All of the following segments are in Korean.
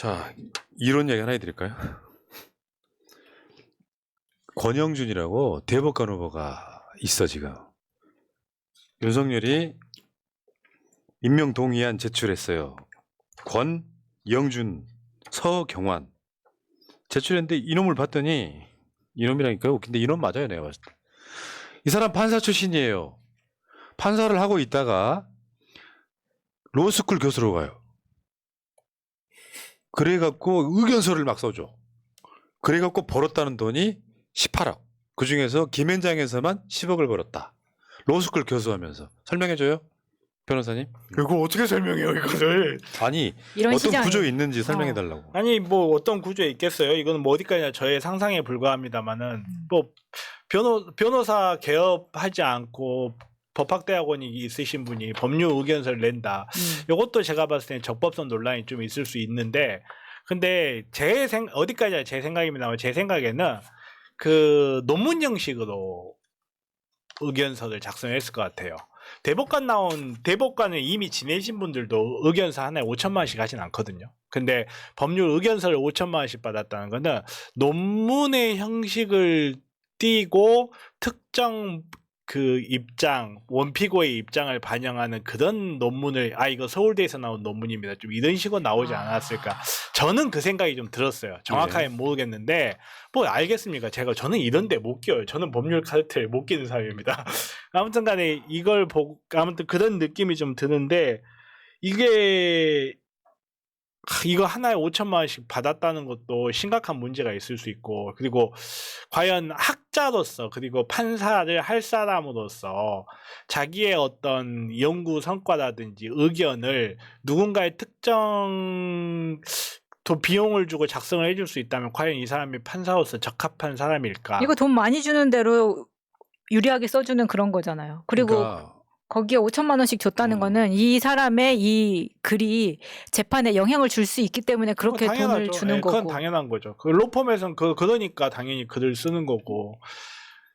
자, 이런 얘기 하나 해드릴까요? 권영준이라고 대법관 후보가 있어 지금. 윤석열이 임명 동의안 제출했어요. 권영준, 서경환 제출했는데 이놈을 봤더니 이놈이라니까요. 근데 이놈 맞아요, 내가 봤을 때. 이 사람 판사 출신이에요. 판사를 하고 있다가 로스쿨 교수로 가요. 그래갖고 의견서를 막 써줘. 그래갖고 벌었다는 돈이 18억. 그 중에서 김현장에서만 10억을 벌었다. 로스쿨 교수하면서. 설명해줘요, 변호사님? 이거 어떻게 설명해요, 이거를? 아니, 이런 어떤 시장이. 구조에 있는지 설명해달라고. 아니, 뭐 어떤 구조에 있겠어요? 이거는 뭐 어디까지나 저의 상상에 불과합니다만은, 뭐 변호사 개업하지 않고 법학대학원이 있으신 분이 법률 의견서를 낸다. 이것도 제가 봤을 때는 적법성 논란이 좀 있을 수 있는데, 근데 어디까지나 제 생각입니다만, 제 생각에는 그 논문 형식으로 의견서를 작성했을 것 같아요. 대법관을 이미 지내신 분들도 의견서 하나에 5천만 원씩 하진 않거든요. 근데 법률 의견서를 5천만 원씩 받았다는 거는 논문의 형식을 띄고 특정 그 입장, 원피고의 입장을 반영하는 그런 논문을, 이거 서울대에서 나온 논문입니다, 좀 이런 식으로 나오지 않았을까. 저는 그 생각이 좀 들었어요. 정확하게 모르겠는데, 뭐 알겠습니까? 저는 이런 데 못 끼어요. 저는 법률 카르텔 못 끼는 사람입니다. 아무튼 간에 이걸 보고, 아무튼 그런 느낌이 좀 드는데, 이거 하나에 5천만 원씩 받았다는 것도 심각한 문제가 있을 수 있고, 그리고 과연 학자로서, 그리고 판사를 할 사람으로서 자기의 어떤 연구 성과라든지 의견을 누군가의 특정 비용을 주고 작성을 해줄 수 있다면 과연 이 사람이 판사로서 적합한 사람일까? 이거 돈 많이 주는 대로 유리하게 써주는 그런 거잖아요. 그리고 그러니까 거기에 5천만 원씩 줬다는 거는 이 사람의 이 글이 재판에 영향을 줄 수 있기 때문에 그렇게 돈을 주는 거고. 그건 당연한 거죠. 그 로펌에서는 그러니까 당연히 글을 쓰는 거고,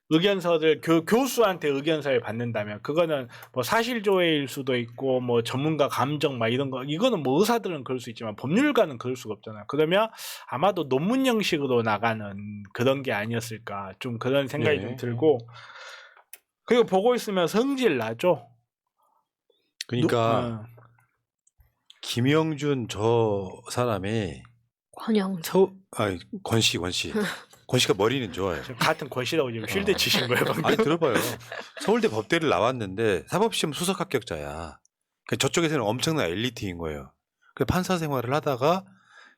의견서를 교수한테 의견서를 받는다면 그거는 뭐 사실조회일 수도 있고, 뭐 전문가 감정 막 이런 거, 이거는 뭐 의사들은 그럴 수 있지만 법률가는 그럴 수가 없잖아요. 그러면 아마도 논문 형식으로 나가는 그런 게 아니었을까, 좀 그런 생각이 좀 들고, 그리고 보고 있으면 성질 나죠. 그러니까 김영준 저 사람이 권씨가 머리는 좋아요. 같은 권씨라고 지금 쉴드 치신 거예요, 방금? 아니 들어봐요. 서울대 법대를 나왔는데 사법시험 수석 합격자야. 그러니까 저쪽에서는 엄청난 엘리트인 거예요. 그래서 판사 생활을 하다가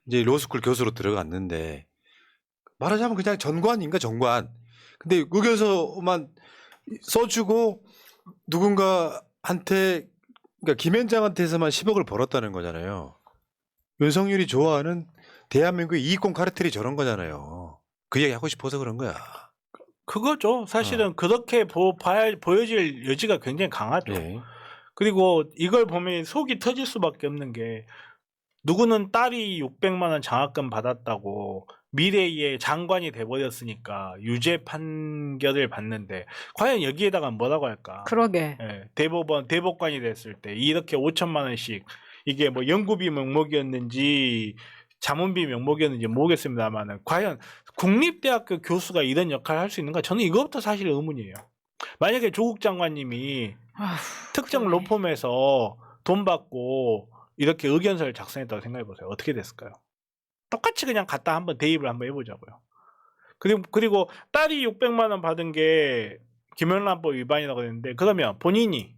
이제 로스쿨 교수로 들어갔는데, 말하자면 그냥 전관인가 정관. 근데 의견서만 써주고 누군가한테, 그러니까 김현장한테서만 10억을 벌었다는 거잖아요. 윤석열이 좋아하는 대한민국의 이익권 카르텔이 저런 거잖아요. 그 얘기 하고 싶어서 그런 거야. 그거죠. 사실은 그렇게 보여질 여지가 굉장히 강하죠. 예. 그리고 이걸 보면 속이 터질 수밖에 없는 게, 누구는 딸이 600만 원 장학금 받았다고 미래의 장관이 돼버렸으니까 유죄 판결을 받는데, 과연 여기에다가 뭐라고 할까? 그러게. 예, 대법관이 됐을 때 이렇게 5천만 원씩, 이게 뭐 연구비 명목이었는지 자문비 명목이었는지 모르겠습니다만, 과연 국립대학교 교수가 이런 역할을 할 수 있는가? 저는 이것부터 사실 의문이에요. 만약에 조국 장관님이 특정 로펌에서 돈 받고 이렇게 의견서를 작성했다고 생각해보세요. 어떻게 됐을까요? 똑같이 그냥 갖다 한번 대입을 한번 해보자고요. 그리고 딸이 600만 원 받은 게 김영란법 위반이라고 했는데, 그러면 본인이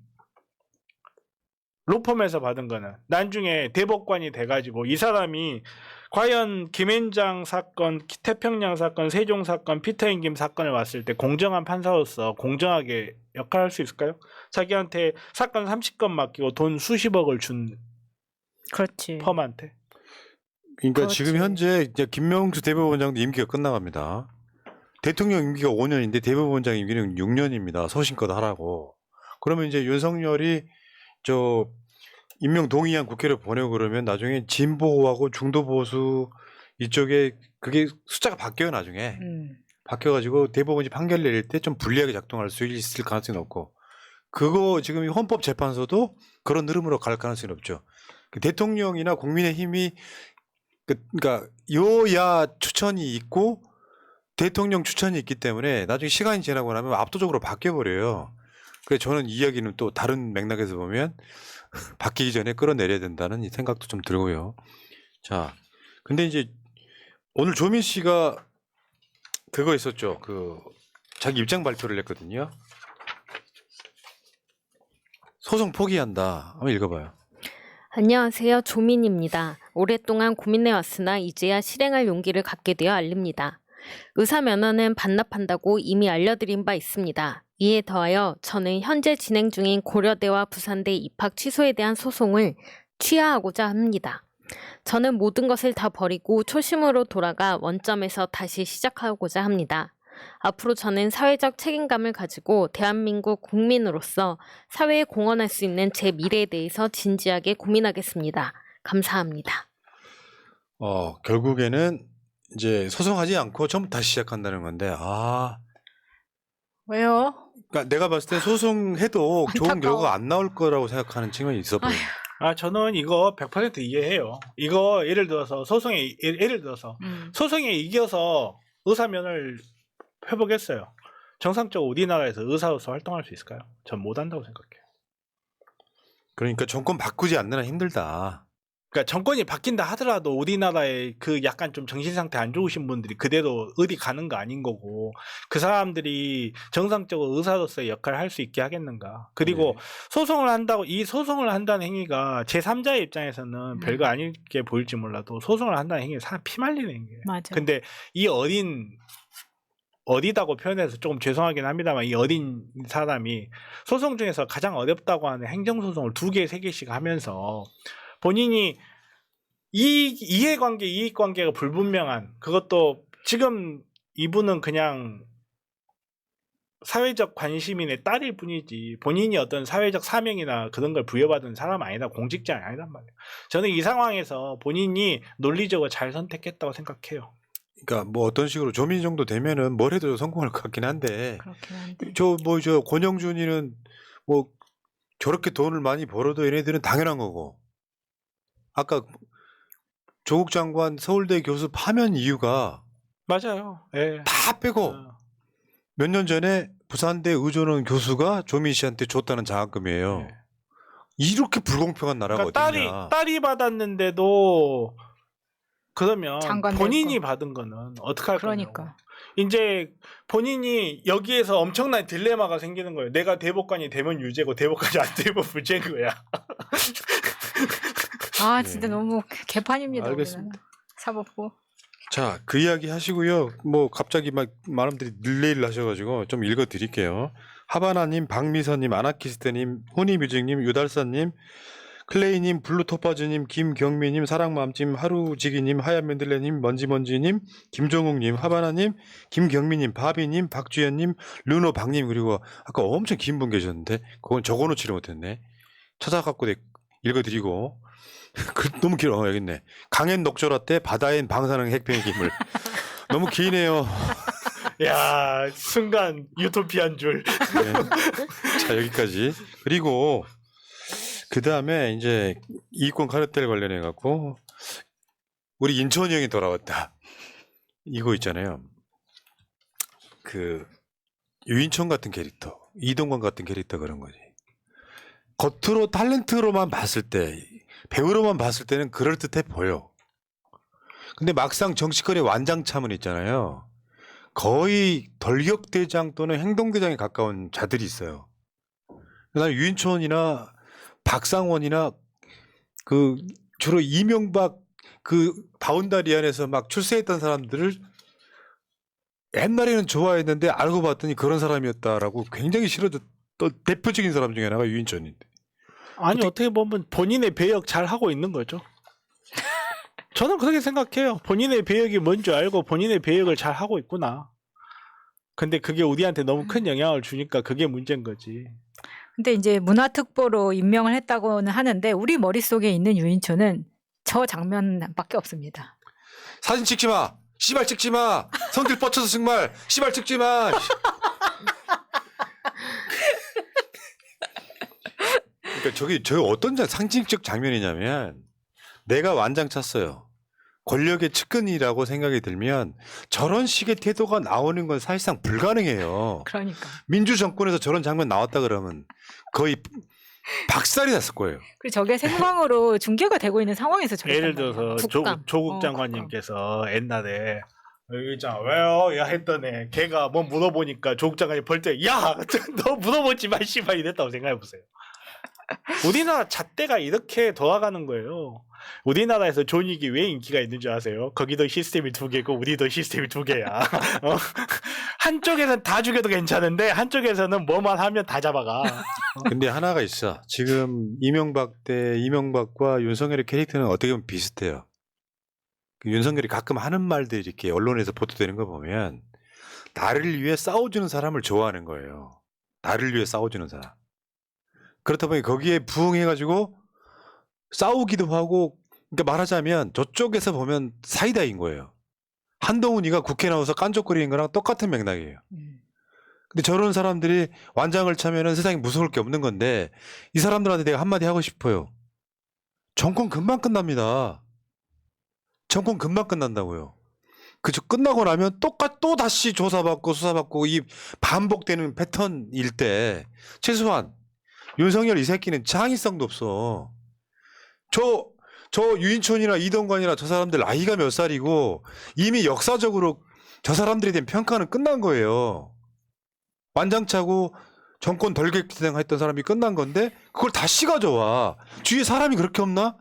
로펌에서 받은 거는 나중에 대법관이 돼가지고 이 사람이 과연 김현장 사건, 태평양 사건, 세종 사건, 피터앤김 사건을 왔을 때 공정한 판사로서 공정하게 역할할 수 있을까요? 자기한테 사건 30건 맡기고 돈 수십억을 준 그렇지. 펌한테. 그러니까 그렇지. 지금 현재 이제 김명수 대법원장도 임기가 끝나갑니다. 대통령 임기가 5년인데 대법원장 임기는 6년입니다. 소신껏 하라고. 그러면 이제 윤석열이 저 임명 동의안 국회를 보내고 그러면 나중에 진보하고 중도 보수 이쪽에 그게 숫자가 바뀌어요, 나중에. 바뀌어가지고 대법원이 판결 내릴 때 좀 불리하게 작동할 수 있을 가능성이 높고, 그거 지금 헌법재판소도 그런 흐름으로 갈 가능성이 높죠. 대통령이나 국민의힘이 그러니까 여야 추천이 있고 대통령 추천이 있기 때문에 나중에 시간이 지나고 나면 압도적으로 바뀌어 버려요. 그래서 저는 이 이야기는 또 다른 맥락에서 보면 바뀌기 전에 끌어내려야 된다는 이 생각도 좀 들고요. 자, 근데 이제 오늘 조민 씨가 그거 있었죠. 그 자기 입장 발표를 했거든요. 소송 포기한다. 한번 읽어봐요. 안녕하세요. 조민입니다. 오랫동안 고민해왔으나 이제야 실행할 용기를 갖게 되어 알립니다. 의사 면허는 반납한다고 이미 알려드린 바 있습니다. 이에 더하여 저는 현재 진행 중인 고려대와 부산대 입학 취소에 대한 소송을 취하하고자 합니다. 저는 모든 것을 다 버리고 초심으로 돌아가 원점에서 다시 시작하고자 합니다. 앞으로 저는 사회적 책임감을 가지고 대한민국 국민으로서 사회에 공헌할 수 있는 제 미래에 대해서 진지하게 고민하겠습니다. 감사합니다. 결국에는 이제 소송하지 않고 처음부터 다시 시작한다는 건데, 왜요? 그러니까 내가 봤을 때 소송해도 좋은 안타까워. 결과가 안 나올 거라고 생각하는 측면이 있어 보여요. 저는 이거 100% 이해해요. 이거 예를 들어서 소송에 이겨서 의사면을 회복했어요. 정상적으로 우리나라에서 의사로서 활동할 수 있을까요? 전 못한다고 생각해요. 그러니까 정권 바꾸지 않는 한 힘들다. 그러니까 정권이 바뀐다 하더라도 우리나라에 그 약간 좀 정신 상태 안 좋으신 분들이 그대로 어디 가는 거 아닌 거고 그 사람들이 정상적으로 의사로서의 역할을 할 수 있게 하겠는가. 그리고 이 소송을 한다는 행위가 제3자의 입장에서는 별거 아니게 보일지 몰라도 소송을 한다는 행위는 사람 피 말리는 행위예요. 맞아. 근데 이 어리다고 표현해서 조금 죄송하긴 합니다만 이 어린 사람이 소송 중에서 가장 어렵다고 하는 행정소송을 2개, 3개씩 하면서 본인이 이해관계, 이익관계가 불분명한 그것도 지금 이분은 그냥 사회적 관심인의 딸일 뿐이지 본인이 어떤 사회적 사명이나 그런 걸 부여받은 사람 아니다. 공직자는 아니란 말이에요. 저는 이 상황에서 본인이 논리적으로 잘 선택했다고 생각해요. 그러니까 뭐 어떤 식으로 조민 정도 되면은 뭘 해도 성공할 것 같긴 한데, 그렇긴 한데. 저 권영준이는 뭐 저렇게 돈을 많이 벌어도 얘네들은 당연한 거고, 아까 조국 장관 서울대 교수 파면 이유가 맞아요. 예. 다 빼고 몇 년 전에 부산대 의존원 교수가 조민 씨한테 줬다는 장학금이에요. 예. 이렇게 불공평한 나라가 그러니까 어딨냐. 딸이 받았는데도 그러면 장관 본인이 될 거. 받은 거는 어떡할 거냐고. 그러니까. 이제 본인이 여기에서 엄청난 딜레마가 생기는 거예요. 내가 대법관이 되면 유죄고 대법관이 안 되면 무죄인 거야. 진짜 너무 개판입니다. 알겠습니다. 우리나라. 사법부. 자, 그 이야기 하시고요. 뭐 갑자기 막 많은 분들이 릴레이를 하셔가지고 좀 읽어드릴게요. 하바나님, 박미선님, 아나키스트님, 후니뮤직님, 유달사님, 클레이님, 블루토파즈님, 김경미님, 사랑맘찜, 하루지기님, 하얀맨들레님, 먼지먼지님, 김종욱님, 하바나님, 김경미님, 바비님, 박주연님, 르노박님, 그리고 아까 엄청 긴 분 계셨는데 그건 적어놓지를 못했네. 찾아갖고 읽어드리고 너무 길어. 여기 있네. 강엔 녹조라떼, 바다엔 방사능 핵병의 기물. 너무 기네요. 야, 순간 유토피아인 줄. 네. 자, 여기까지. 그리고 그 다음에 이제 이권 카르텔 관련해 갖고 우리 인천이 형이 돌아왔다. 이거 있잖아요. 그 유인천 같은 캐릭터, 이동건 같은 캐릭터 그런 거지. 겉으로 탤런트로만 봤을 때, 배우로만 봤을 때는 그럴듯해 보여. 근데 막상 정치권의 완장참은 있잖아요. 거의 덜격대장 또는 행동대장에 가까운 자들이 있어요. 난 유인천이나 박상원이나 그 주로 이명박 그 바운다리 안에서 막 출세했던 사람들을 옛날에는 좋아했는데 알고 봤더니 그런 사람이었다라고 굉장히 싫어졌던 대표적인 사람 중에 하나가 유인천인데. 아니 어떻게 보면 본인의 배역 잘 하고 있는 거죠. 저는 그렇게 생각해요. 본인의 배역이 뭔지 알고 본인의 배역을 잘 하고 있구나. 근데 그게 우리한테 너무 큰 영향을 주니까 그게 문제인 거지. 근데 이제 문화특보로 임명을 했다고는 하는데 우리 머릿속에 있는 유인초는 저 장면밖에 없습니다. 사진 찍지 마. 씨발 찍지 마. 성질 뻗쳐서 정말 씨발 찍지 마. 그러니까 저기 어떤 상징적 장면이냐면 내가 완장 찼어요. 권력의 측근이라고 생각이 들면 저런 식의 태도가 나오는 건 사실상 불가능해요. 그러니까. 민주 정권에서 저런 장면 나왔다 그러면 거의 박살이 났을 거예요. 그리고 저게 생방으로 중계가 되고 있는 상황에서 저랬단 예를 말이에요. 들어서 국감. 조국 장관님께서 옛날에 여기 있잖아 왜요? 야 했더니 걔가 뭐 물어보니까 조국 장관이 벌떡 야! 너 물어보지 마 씨발 이랬다고 생각해보세요. 우리나라 잣대가 이렇게 돌아가는 거예요. 우리나라에서 존윅이 왜 인기가 있는 줄 아세요? 거기도 시스템이 2개고 우리도 시스템이 2개야. 한쪽에서는 다 죽여도 괜찮은데 한쪽에서는 뭐만 하면 다 잡아가. 근데 하나가 있어. 지금 이명박과 윤석열의 캐릭터는 어떻게 보면 비슷해요. 그 윤석열이 가끔 하는 말들이 이렇게 언론에서 보도되는 거 보면 나를 위해 싸워주는 사람을 좋아하는 거예요. 나를 위해 싸워주는 사람. 그렇다 보니 거기에 부응해가지고 싸우기도 하고, 그러니까 말하자면 저쪽에서 보면 사이다인 거예요. 한동훈이가 국회 나와서 깐족거리는 거랑 똑같은 맥락이에요. 근데 저런 사람들이 완장을 차면은 세상에 무서울 게 없는 건데 이 사람들한테 내가 한마디 하고 싶어요. 정권 금방 끝납니다. 정권 금방 끝난다고요. 그저 끝나고 나면 또 다시 조사받고 수사받고 이 반복되는 패턴일 때 최소한 윤석열 이 새끼는 창의성도 없어. 저 유인촌이나 이동관이나 저 사람들 나이가 몇 살이고 이미 역사적으로 저 사람들에 대한 평가는 끝난 거예요. 완장차고 정권 덜개정했던 사람이 끝난 건데 그걸 다시 가져와. 주위에 사람이 그렇게 없나?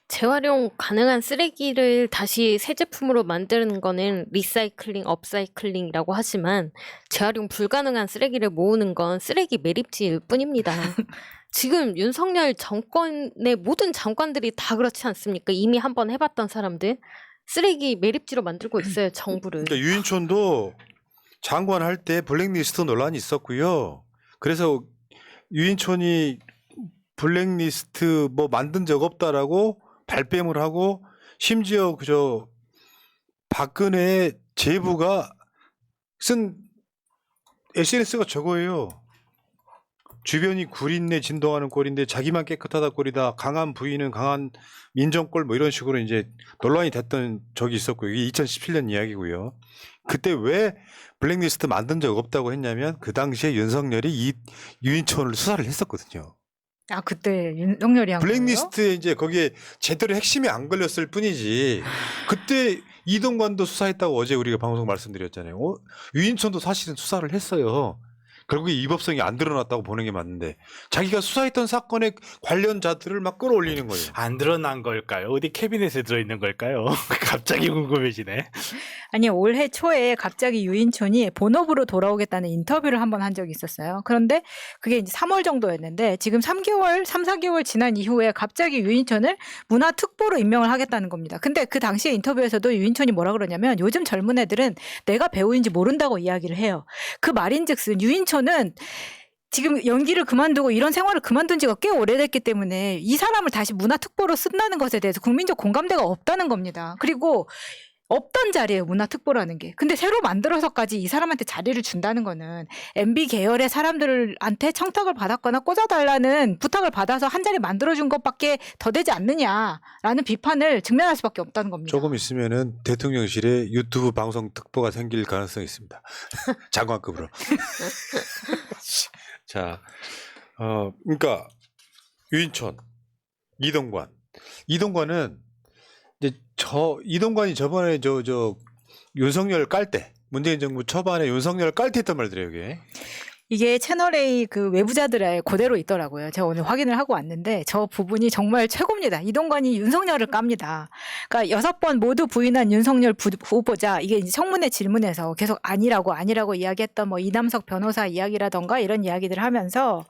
재활용 가능한 쓰레기를 다시 새 제품으로 만드는 거는 리사이클링, 업사이클링이라고 하지만 재활용 불가능한 쓰레기를 모으는 건 쓰레기 매립지일 뿐입니다. 지금 윤석열 정권의 모든 장관들이 다 그렇지 않습니까? 이미 한번 해봤던 사람들 쓰레기 매립지로 만들고 있어요, 정부를. 그러니까 유인촌도 장관 할 때 블랙리스트 논란이 있었고요. 그래서 유인촌이 블랙리스트 뭐 만든 적 없다라고 발뺌을 하고 심지어 그저 박근혜 제부가 쓴 SNS가 저거예요. 주변이 구린내 진동하는 꼴인데 자기만 깨끗하다 꼴이다. 강한 부인은 강한 민정꼴 뭐 이런 식으로 이제 논란이 됐던 적이 있었고 이게 2017년 이야기고요. 그때 왜 블랙리스트 만든 적 없다고 했냐면 그 당시에 윤석열이 이 유인촌을 수사를 했었거든요. 아 그때 윤석열이 한 거예요? 블랙리스트에 이제 거기에 제대로 핵심이 안 걸렸을 뿐이지. 그때 이동관도 수사했다고 어제 우리가 방송 말씀드렸잖아요. 유인촌도 사실은 수사를 했어요. 결국에 위법성이 안 드러났다고 보는 게 맞는데 자기가 수사했던 사건의 관련자들을 막 끌어올리는 거예요. 안 드러난 걸까요? 어디 캐비넷에 들어있는 걸까요? 갑자기 궁금해지네. 아니 올해 초에 갑자기 유인촌이 본업으로 돌아오겠다는 인터뷰를 한번 한 적이 있었어요. 그런데 그게 이제 3월 정도였는데 지금 3개월, 3, 4개월 지난 이후에 갑자기 유인촌을 문화특보로 임명을 하겠다는 겁니다. 근데 그 당시에 인터뷰에서도 유인촌이 뭐라 그러냐면 요즘 젊은 애들은 내가 배우인지 모른다고 이야기를 해요. 그 말인즉슨 유인촌은 지금 연기를 그만두고 이런 생활을 그만둔 지가 꽤 오래됐기 때문에 이 사람을 다시 문화특보로 쓴다는 것에 대해서 국민적 공감대가 없다는 겁니다. 그리고 없던 자리예요, 문화특보라는 게. 근데 새로 만들어서까지 이 사람한테 자리를 준다는 거는 MB 계열의 사람들한테 청탁을 받았거나 꽂아달라는 부탁을 받아서 한 자리 만들어준 것밖에 더 되지 않느냐라는 비판을 직면할 수밖에 없다는 겁니다. 조금 있으면은 대통령실에 유튜브 방송 특보가 생길 가능성이 있습니다. 장관급으로. 자, 그러니까 유인촌, 이동관은 이제 이동관이 저번에 저 윤석열 깔 때 문재인 정부 초반에 윤석열 깔 때 했던 말들이에요, 이게. 이게 채널A 그 외부자들의 그대로 있더라고요. 제가 오늘 확인을 하고 왔는데 저 부분이 정말 최고입니다. 이동관이 윤석열을 깝니다. 그러니까 6번 모두 부인한 윤석열 후보자 이게 이제 청문회 질문에서 계속 아니라고 이야기했던 뭐 이남석 변호사 이야기라던가 이런 이야기들을 하면서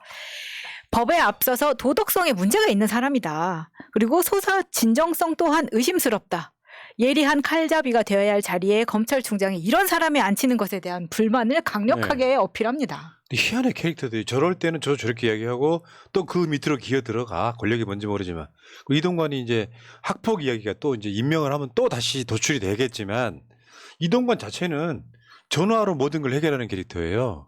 법에 앞서서 도덕성에 문제가 있는 사람이다. 그리고 소사 진정성 또한 의심스럽다. 예리한 칼잡이가 되어야 할 자리에 검찰총장이 이런 사람이 앉히는 것에 대한 불만을 강력하게 어필합니다. 희한해 캐릭터들이. 저럴 때는 저렇게 이야기하고 또 그 밑으로 기어 들어가. 권력이 뭔지 모르지만. 이동관이 이제 학폭 이야기가 또 이제 임명을 하면 또 다시 도출이 되겠지만 이동관 자체는 전화로 모든 걸 해결하는 캐릭터예요.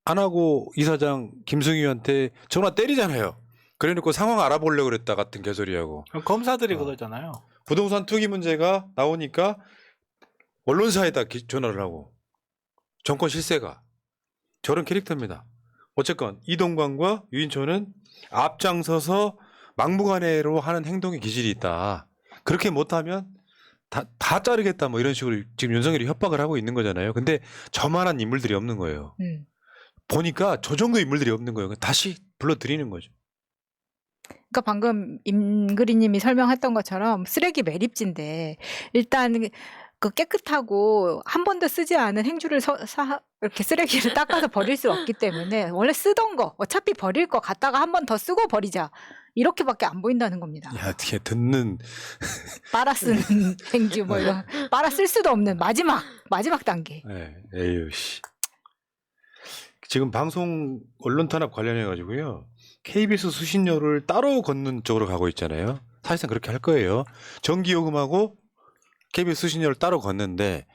하나고 이사장 김승희한테 전화 때리잖아요. 그래놓고 상황 알아보려고 그랬다 같은 개소리하고. 검사들이 그러잖아요. 부동산 투기 문제가 나오니까 언론사에다 전화를 하고 정권 실세가 저런 캐릭터입니다. 어쨌건 이동관과 유인촌은 앞장서서 막무가내로 하는 행동에 기질이 있다. 그렇게 못하면 다 자르겠다 뭐 이런 식으로 지금 윤석열이 협박을 하고 있는 거잖아요. 근데 저만한 인물들이 없는 거예요. 보니까 저 정도 인물들이 없는 거예요. 다시 불러들이는 거죠. 그러니까 방금 임그리님이 설명했던 것처럼 쓰레기 매립지인데 일단 그 깨끗하고 한 번도 쓰지 않은 행주를 이렇게 쓰레기를 닦아서 버릴 수 없기 때문에 원래 쓰던 거 어차피 버릴 거 갖다가 한 번 더 쓰고 버리자 이렇게밖에 안 보인다는 겁니다. 야, 어떻게 듣는 빨아 쓰는 행주 뭐 이런 빨아 쓸 수도 없는 마지막 단계. 네, 에휴 씨. 지금 방송 언론 탄압 관련해 가지고요. KBS 수신료를 따로 걷는 쪽으로 가고 있잖아요. 사실상 그렇게 할 거예요. 전기요금하고 KBS 수신료를 따로 걷는데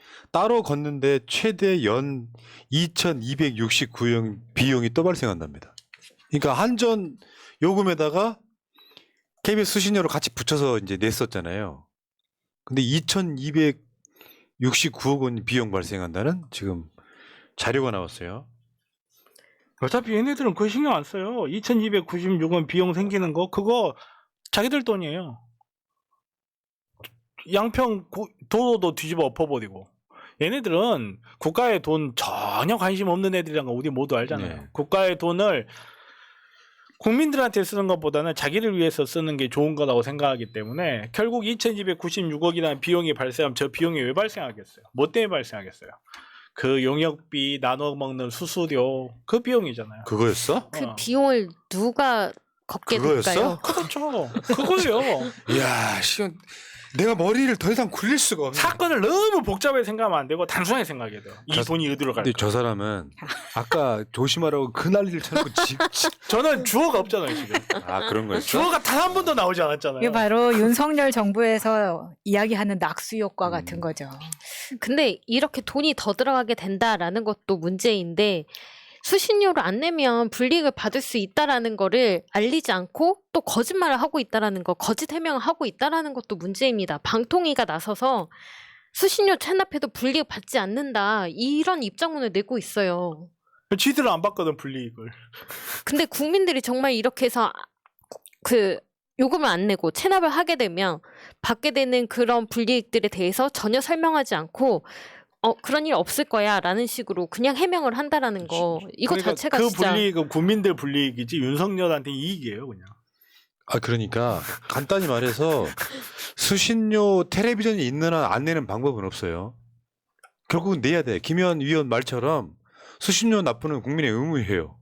최대 연 2,269원 비용이 또 발생한답니다. 그러니까 한전 요금에다가 KBS 수신료를 같이 붙여서 이제 냈었잖아요. 근데 2,269억 원 비용 발생한다는 지금 자료가 나왔어요. 어차피 얘네들은 그거 신경 안 써요. 2,296원 비용 생기는 거 그거 자기들 돈이에요. 양평 도로도 뒤집어 엎어버리고. 얘네들은 국가의 돈 전혀 관심 없는 애들이란 거 우리 모두 알잖아요. 네. 국가의 돈을 국민들한테 쓰는 것보다는 자기를 위해서 쓰는 게 좋은 거라고 생각하기 때문에 결국 2,296억이라는 비용이 발생하면 저 비용이 왜 발생하겠어요? 뭐 때문에 발생하겠어요? 그 용역비 나눠 먹는 수수료 그 비용이잖아요. 그거였어? 그 비용을 누가 걷게 될까요? 그거였어? 그렇죠. 그거예요. 이야, 시원. 내가 머리를 더 이상 굴릴 수가 없네. 사건을 너무 복잡하게 생각하면 안 되고 단순하게 생각해야 돼요. 이 돈이 어디로 갈까? 근데 저 사람은 아까 조심하라고 그 난리를 쳐놓고 저는 주어가 없잖아요 지금. 아 그런 거였어? 주어가 단 한 번도 나오지 않았잖아요. 이게 바로 윤석열 정부에서 이야기하는 낙수 효과 같은 거죠. 근데 이렇게 돈이 더 들어가게 된다라는 것도 문제인데 수신료를 안 내면 불이익을 받을 수 있다라는 거를 알리지 않고 또 거짓말을 하고 있다라는 거, 거짓 해명을 하고 있다라는 것도 문제입니다. 방통위가 나서서 수신료 체납해도 불이익 받지 않는다 이런 입장문을 내고 있어요. 지들은 안 받거든 불이익을. 근데 국민들이 정말 이렇게 해서 그 요금을 안 내고 체납을 하게 되면 받게 되는 그런 불이익들에 대해서 전혀 설명하지 않고 그런 일 없을 거야 라는 식으로 그냥 해명을 한다라는 거 이거 그러니까 자체가 그 진짜 불이익은 국민들 불이익이지 윤석열한테 이익이에요 그냥. 아 그러니까 간단히 말해서 수신료 텔레비전이 있는 한 안 내는 방법은 없어요. 결국은 내야 돼. 김현 위원 말처럼 수신료 납부는 국민의 의무예요.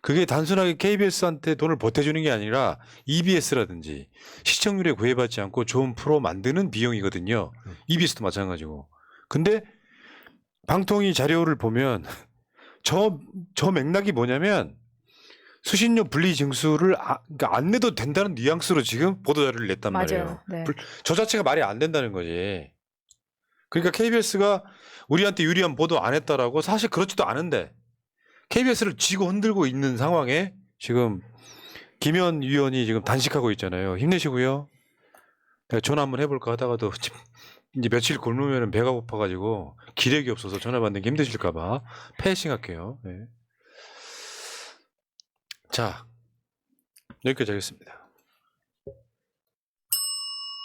그게 단순하게 KBS한테 돈을 보태주는 게 아니라 EBS라든지 시청률에 구애받지 않고 좋은 프로 만드는 비용이거든요. EBS도 마찬가지고. 근데 방통위 자료를 보면 저 맥락이 뭐냐면 수신료 분리 징수를 그러니까 안 내도 된다는 뉘앙스로 지금 보도자료를 냈단 말이에요. 맞아요. 네. 저 자체가 말이 안 된다는 거지. 그러니까 KBS가 우리한테 유리한 보도 안 했다라고 사실 그렇지도 않은데 KBS를 쥐고 흔들고 있는 상황에 지금 김현 위원이 지금 단식하고 있잖아요. 힘내시고요. 내가 전화 한번 해볼까 하다가도 이제 며칠 굶으면 배가 고파가지고 기력이 없어서 전화 받는 게 힘드실까봐 패싱 할게요. 네. 자, 여기까지 하겠습니다.